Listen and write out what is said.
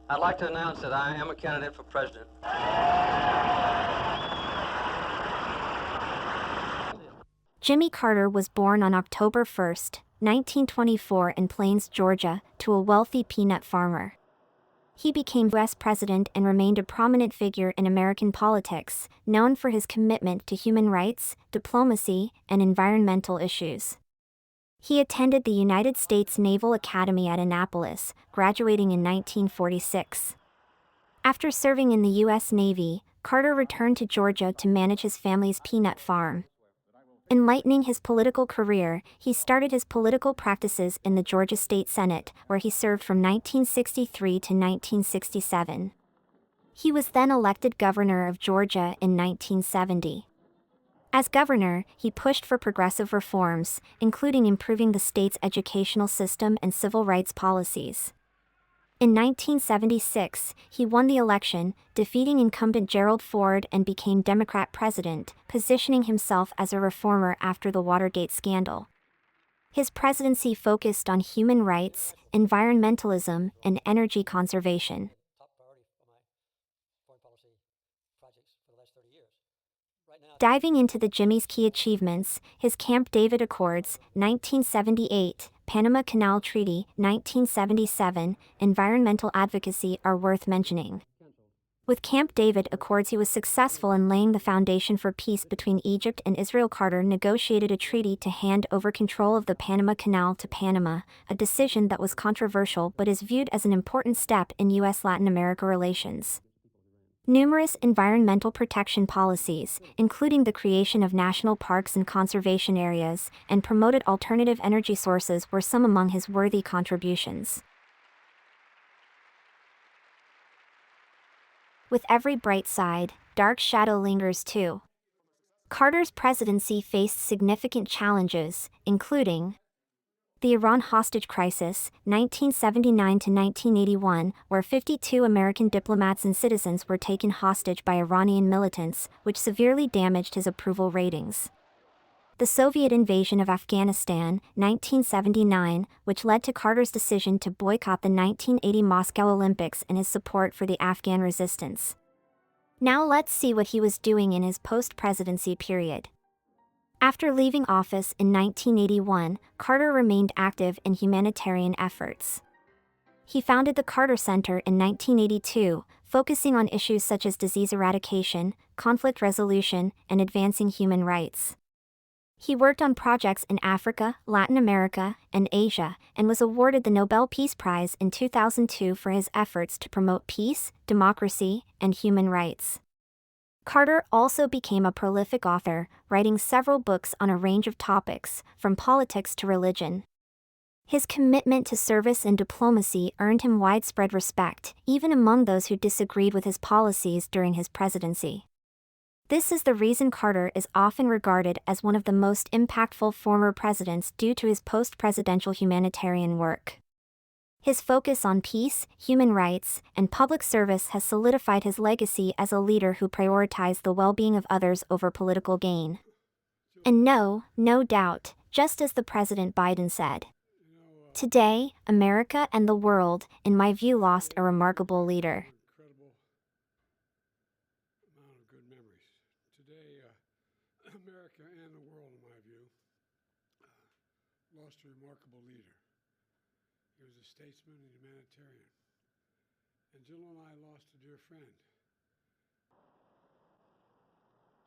I'd like to announce that I am a candidate for president. Jimmy Carter was born on October 1, 1924 in Plains, Georgia, to a wealthy peanut farmer. He became U.S. president and remained a prominent figure in American politics, known for his commitment to human rights, diplomacy, and environmental issues. He attended the United States Naval Academy at Annapolis, graduating in 1946. After serving in the U.S. Navy, Carter returned to Georgia to manage his family's peanut farm. Enlightening his political career, he started his political practices in the Georgia State Senate, where he served from 1963 to 1967. He was then elected governor of Georgia in 1970. As governor, he pushed for progressive reforms, including improving the state's educational system and civil rights policies. In 1976, he won the election, defeating incumbent Gerald Ford and became Democrat president, positioning himself as a reformer after the Watergate scandal. His presidency focused on human rights, environmentalism, and energy conservation. Diving into the Jimmy's key achievements, his Camp David Accords, 1978, Panama Canal Treaty, 1977, environmental advocacy are worth mentioning. With Camp David Accords, he was successful in laying the foundation for peace between Egypt and Israel. Carter negotiated a treaty to hand over control of the Panama Canal to Panama, a decision that was controversial but is viewed as an important step in U.S.-Latin America relations. Numerous environmental protection policies, including the creation of national parks and conservation areas, and promoted alternative energy sources, were some among his worthy contributions. With every bright side, dark shadow lingers too. Carter's presidency faced significant challenges, including the Iran hostage crisis, 1979 to 1981, where 52 American diplomats and citizens were taken hostage by Iranian militants, which severely damaged his approval ratings. The Soviet invasion of Afghanistan, 1979, which led to Carter's decision to boycott the 1980 Moscow Olympics and his support for the Afghan resistance. Now let's see what he was doing in his post-presidency period. After leaving office in 1981, Carter remained active in humanitarian efforts. He founded the Carter Center in 1982, focusing on issues such as disease eradication, conflict resolution, and advancing human rights. He worked on projects in Africa, Latin America, and Asia, and was awarded the Nobel Peace Prize in 2002 for his efforts to promote peace, democracy, and human rights. Carter also became a prolific author, writing several books on a range of topics, from politics to religion. His commitment to service and diplomacy earned him widespread respect, even among those who disagreed with his policies during his presidency. This is the reason Carter is often regarded as one of the most impactful former presidents due to his post-presidential humanitarian work. His focus on peace, human rights, and public service has solidified his legacy as a leader who prioritized the well-being of others over political gain. And no doubt, just as the President Biden said, today, America and the world, in my view, lost a remarkable leader. America and the world, in my view, lost a remarkable leader. He was a statesman and humanitarian. And Jill and I lost a dear friend.